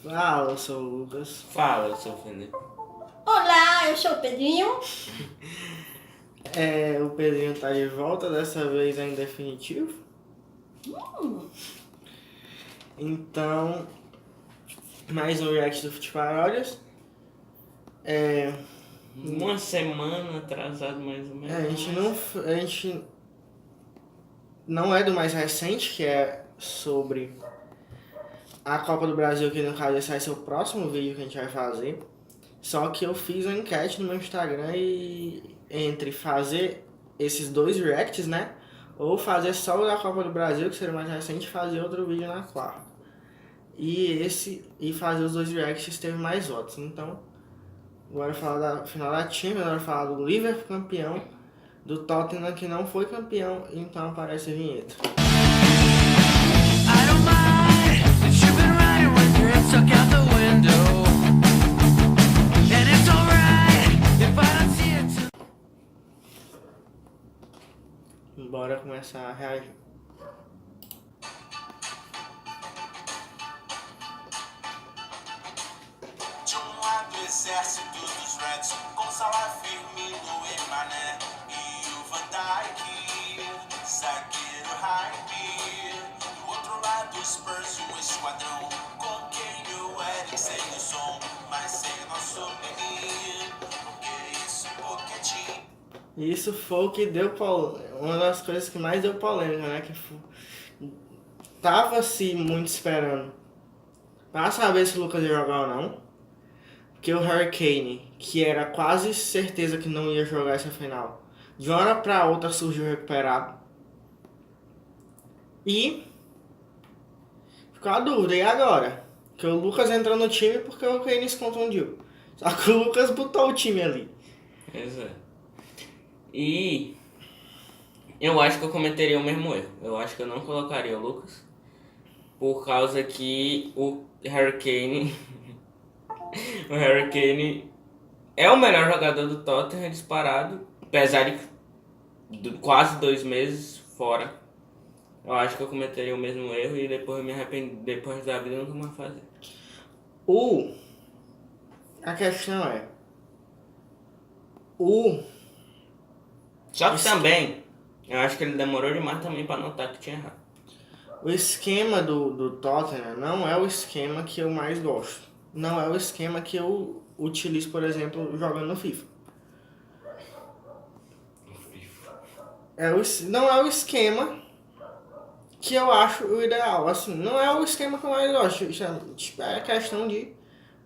Fala, eu sou o Lucas. Fala, eu sou o Felipe. Olá, eu sou o Pedrinho. O Pedrinho tá de volta, dessa vez em definitivo. Então, mais um react do Futiparódias. Uma semana atrasado mais ou menos. A gente não é do mais recente, que é sobre a Copa do Brasil, que no caso esse vai ser o próximo vídeo que a gente vai fazer. Só que eu fiz uma enquete no meu Instagram e entre fazer esses dois reacts, né? Ou fazer só o da Copa do Brasil, que seria o mais recente, e fazer outro vídeo na quarta. E fazer os dois reacts teve mais votos. Então, agora falar da final da Champions, agora falar do Liverpool campeão, do Tottenham que não foi campeão, então aparece a vinheta. I don't mind that you've been riding with your head stuck out the window. And it's alright if I don't see it till Bora começar a reagir. De lado exército dos Reds, com Salah, Firmino e Mané e o Van Dijk, zagueiro hype. Do outro lado Spurs, o esquadrão, com quem o Eriksen e o Son, mas sem nosso menino, porque isso Pochettino. Isso foi o que deu uma das coisas que mais deu polêmica, né? Tava-se muito esperando pra saber se o Lucas ia jogar ou não. Porque o Harry Kane, que era quase certeza que não ia jogar essa final, de uma hora pra outra surgiu recuperado. E ficou a dúvida, e agora? Que o Lucas entrou no time porque o Kane se contundiu. Só que o Lucas botou o time ali. Pois é. E eu acho que eu cometeria o mesmo erro. Eu acho que eu não colocaria o Lucas. Por causa que o Harry Kane. O Harry Kane é o melhor jogador do Tottenham disparado. Apesar de quase 2 meses fora. Eu acho que eu cometeria o mesmo erro e depois eu me arrependo. Depois da vida eu nunca mais fazer. A questão é. Só que também, eu acho que ele demorou demais também pra notar que tinha errado. O esquema do Tottenham não é o esquema que eu mais gosto. Não é o esquema que eu utilizo, por exemplo, jogando no FIFA. Não é o esquema que eu acho o ideal. Assim, não é o esquema que eu mais gosto. É questão de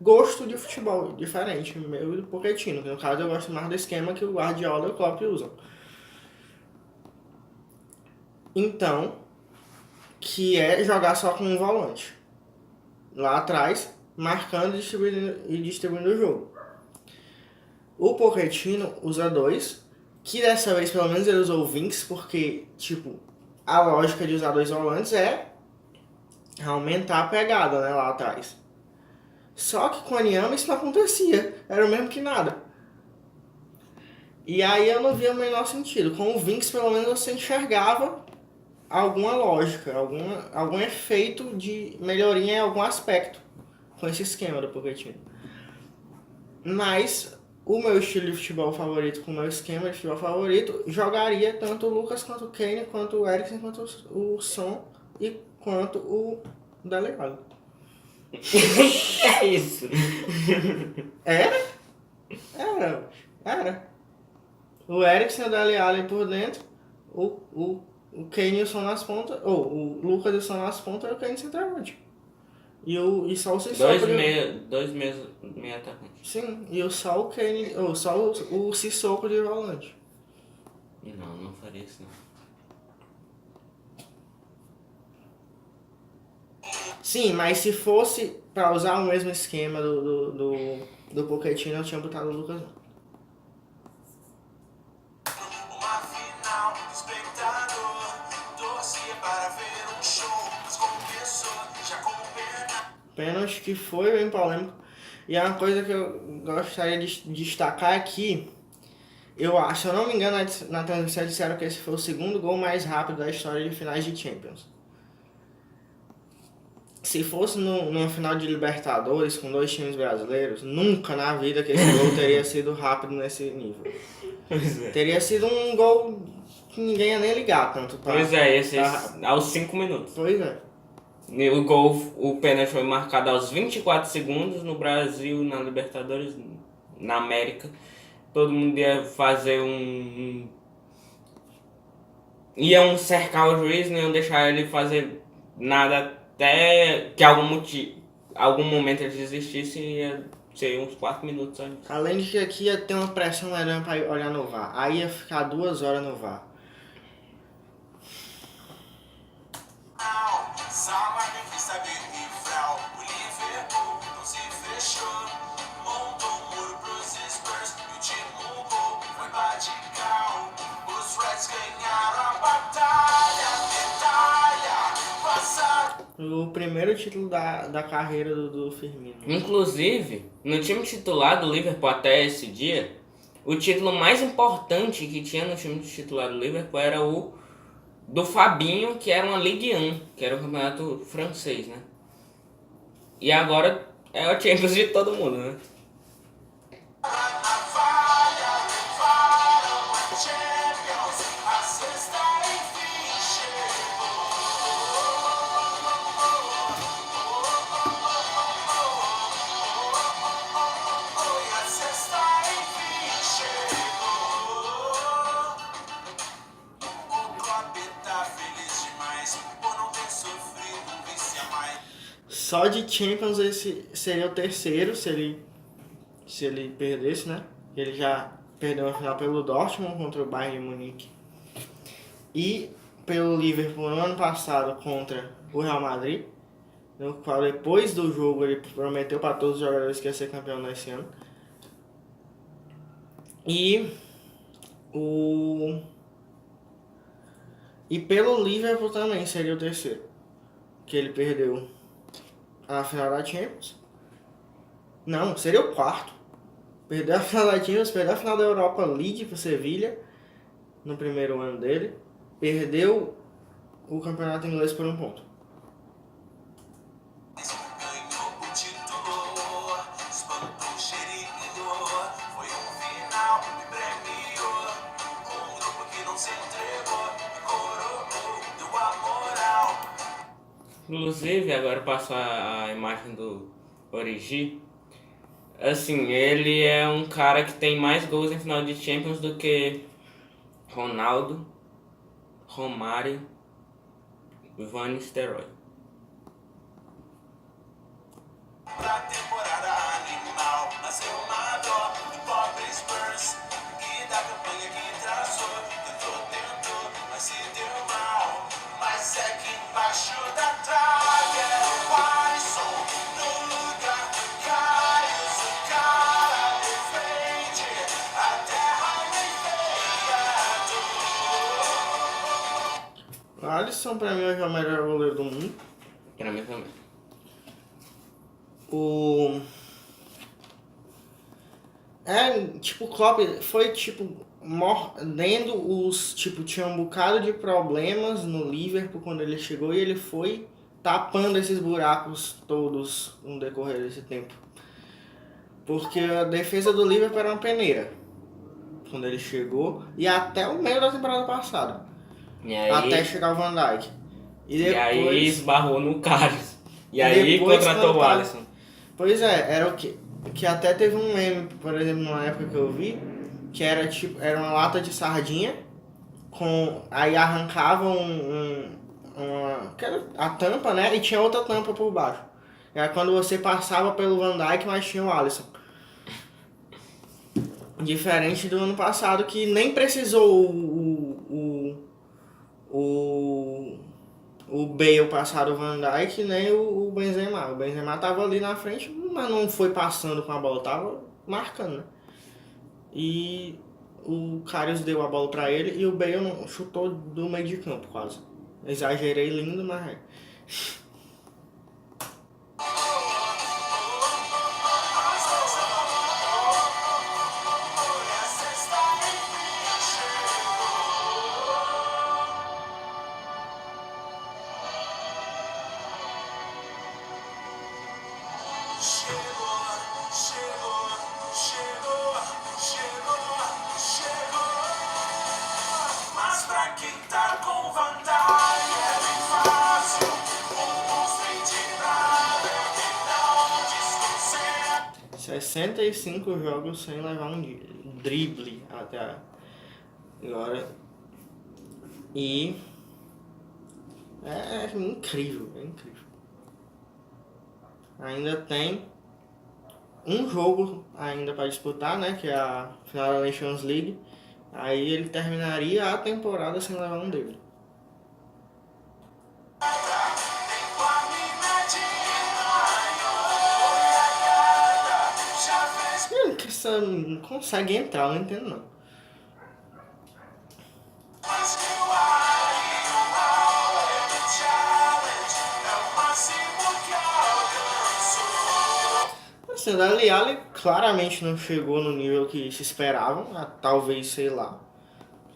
gosto de futebol diferente, meu e do Pochettino. No caso, eu gosto mais do esquema que o Guardiola e o Klopp usam. Então, que é jogar só com um volante lá atrás, marcando e distribuindo o jogo. O Pochettino usa dois, que dessa vez pelo menos ele usou o Vinks, porque tipo, a lógica de usar dois volantes é aumentar a pegada, né, lá atrás. Só que com o Anyama isso não acontecia, era o mesmo que nada. E aí eu não via o menor sentido. Com o Vinks pelo menos você enxergava alguma lógica, algum efeito de melhoria em algum aspecto com esse esquema do Pochettino. Mas o meu estilo de futebol favorito com o meu esquema de futebol favorito jogaria tanto o Lucas quanto o Kane, quanto o Eriksen, quanto o Son e quanto o Dele Alli. É isso. Era. O Eriksen e o Dele Alli por dentro, o Kane e o Son nas pontas, ou o Lucas e o Son nas pontas e o Kane centroavante. E só o Sissoko. Dois meses meio atacante. Sim, e só o Kane, ou só o Sissoko de volante. Não faria isso não. Sim, mas se fosse pra usar o mesmo esquema do Pochettino, eu tinha botado o Lucas. Uma final, espectador, torcia para ver um show, mas começou já com o pena. Pênalti que foi bem polêmico. E é uma coisa que eu gostaria de destacar aqui. Eu acho, se eu não me engano, na transmissão disseram que esse foi o segundo gol mais rápido da história de finais de Champions. se fosse numa final de Libertadores com 2 times brasileiros, nunca na vida que esse gol teria sido rápido nesse nível. Pois é. Teria sido um gol que ninguém ia nem ligar tanto. Pois é, esse aos 5 minutos. Pois é. E o pênalti foi marcado aos 24 segundos no Brasil, na Libertadores, na América. Todo mundo ia fazer iam cercar o juiz, não iam deixar ele fazer nada até que algum momento ele desistisse e ia ser uns 4 minutos antes. Além de que aqui ia ter uma pressão enorme pra olhar no VAR. Aí ia ficar 2 horas no VAR. Salário quis saber e frau. O Liverpool não se fechou. Montou um muro pros Spurs e o time mudou. Foi bate-cal. Os Reds ganharam a batalha. Medalha passada. O primeiro título da carreira do Firmino. Inclusive, no time titular do Liverpool até esse dia, o título mais importante que tinha no time titular do Liverpool era o do Fabinho, que era uma Ligue 1, que era o campeonato francês, né? E agora é o Champions de todo mundo, né? Champions, a sexta enfim chegou. E a sexta enfim chegou. O Klopp tá feliz demais por não ter sofrido um vice a mais. Só de Champions esse seria o terceiro, se ele perdesse, né? Ele já perdeu a final pelo Dortmund contra o Bayern de Munique. E pelo Liverpool no ano passado contra o Real Madrid, no qual depois do jogo ele prometeu para todos os jogadores que ia ser campeão nesse ano. E pelo Liverpool também seria o terceiro, que ele perdeu a final da Champions. Não, seria o quarto. Perdeu a final da Champions, perdeu a final da Europa League pro Sevilha no primeiro ano dele. Perdeu o campeonato inglês por 1 ponto. Ganhou o título, espantou o cheirinho. Foi um final que premiou. Um grupo que não se entregou e coroou, deu a moral. Inclusive, agora passo a imagem do Origi. Assim, ele é um cara que tem mais gols em final de Champions do que Ronaldo, Romário e Van Nistelrooy. Pra temporada animal, nasceu uma dó do pobre Spurs e da campanha que traçou. Tentou, mas se deu mal. Mas é que embaixo da trave era o Alisson. No lugar do Karius, o cara defende a terra bem feia. O Alisson pra mim hoje é o melhor goleiro do mundo. Pra mim também. O Klopp foi mordendo os. Tinha um bocado de problemas no Liverpool quando ele chegou e ele foi tapando esses buracos todos no decorrer desse tempo. Porque a defesa do Liverpool era uma peneira quando ele chegou e até o meio da temporada passada. E aí, Até chegar o Van Dijk. e aí esbarrou no Karius. E aí depois, contratou quando o Alisson. Pois é, era o que até teve um meme, por exemplo, numa época que eu vi, que era uma lata de sardinha, aí arrancava a tampa, né, e tinha outra tampa por baixo. E aí quando você passava pelo Van Dijk, mas tinha o Alisson. Diferente do ano passado, que nem precisou o Bale passar o Van Dijk, nem o Benzema. O Benzema tava ali na frente, mas não foi passando com a bola, tava marcando, né? E o Karius deu a bola pra ele e o Bale chutou do meio de campo, quase. Exagerei lindo, mas... pra quem tá com vantagem. É bem fácil, sem de nada, quem não desconcentra. 65 jogos sem levar um drible até agora. E é incrível, é incrível. Ainda tem um jogo ainda para disputar, né? Que é a final da Nations League. Aí ele terminaria a temporada sem levar um drible. Essa não consegue entrar, eu não entendo não. Assim, o Dele Alli claramente não chegou no nível que se esperavam. Talvez, sei lá,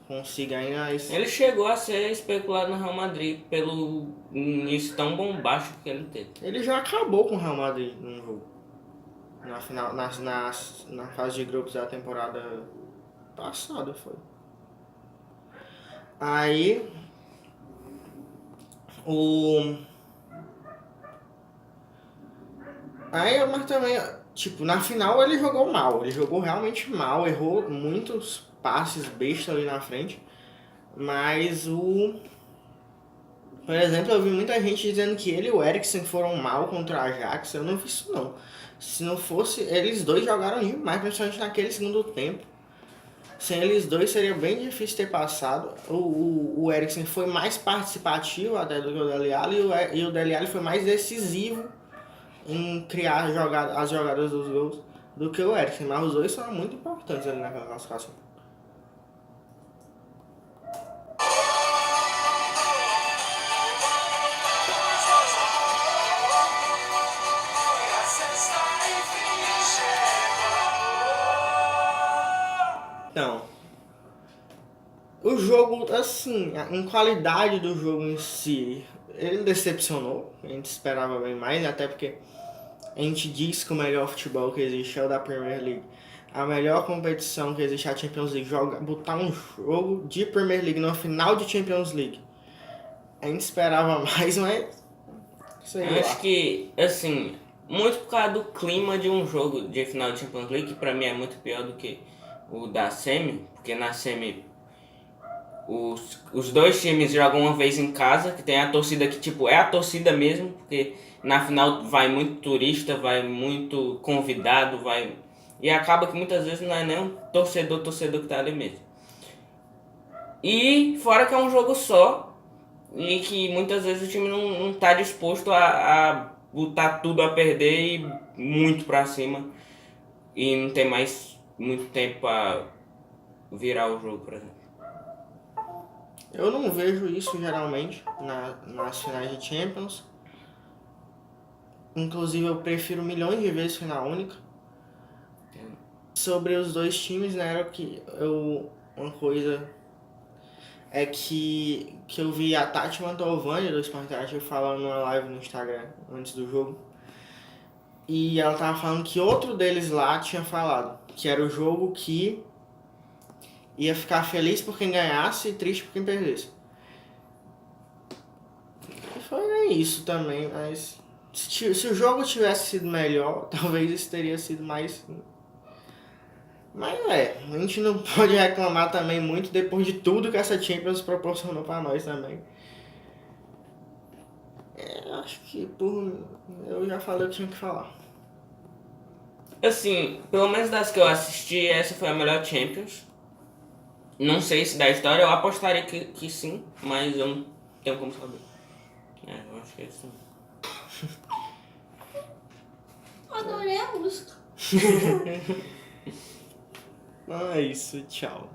consiga ainda... Ele chegou a ser especulado no Real Madrid pelo início tão bombástico que ele teve. Ele já acabou com o Real Madrid num jogo. Na final, na fase de grupos da temporada passada, foi. Aí... mas também, tipo, na final ele jogou mal. Ele jogou realmente mal. Errou muitos passes bestas ali na frente. Mas por exemplo, eu vi muita gente dizendo que ele e o Eriksen foram mal contra a Ajax. Eu não vi isso não. Se não fosse, eles dois jogaram demais, principalmente naquele segundo tempo. Sem eles dois seria bem difícil ter passado. O Eriksen foi mais participativo até do que o Dele Alli, e o Dele Alli foi mais decisivo em criar as jogadas dos gols do que o Eriksen. Mas os dois são muito importantes ali naquela classificação. Então, o jogo, assim, em qualidade do jogo em si, ele decepcionou. A gente esperava bem mais, até porque a gente diz que o melhor futebol que existe é o da Premier League. A melhor competição que existe é a Champions League. Botar um jogo de Premier League no final de Champions League. A gente esperava mais, mas... sei lá. Acho que, assim, muito por causa do clima de um jogo de final de Champions League, que pra mim é muito pior do que o da semi, porque na semi os dois times jogam uma vez em casa, que tem a torcida que tipo é a torcida mesmo, porque na final vai muito turista, vai muito convidado, e acaba que muitas vezes não é nem um torcedor que tá ali mesmo. E fora que é um jogo só, e que muitas vezes o time não tá disposto a botar tudo a perder e muito pra cima, e não tem mais muito tempo pra virar o jogo, por exemplo. Eu não vejo isso geralmente nas finais de Champions. Inclusive eu prefiro milhões de vezes final única. Sobre os dois times, né, era que uma coisa é que eu vi a Tati Mantovani do Sport Interativo falando numa live no Instagram antes do jogo. E ela tava falando que outro deles lá tinha falado que era o jogo que ia ficar feliz por quem ganhasse e triste por quem perdesse. E foi isso também, mas se o jogo tivesse sido melhor, talvez isso teria sido mais... Mas a gente não pode reclamar também muito depois de tudo que essa Champions proporcionou pra nós também. Acho que eu já falei o que tinha que falar. Assim, pelo menos das que eu assisti, essa foi a melhor Champions. Não sei se da história, eu apostaria que sim, mas eu não tenho como saber. Eu acho que é sim. Adorei a música. É isso, tchau.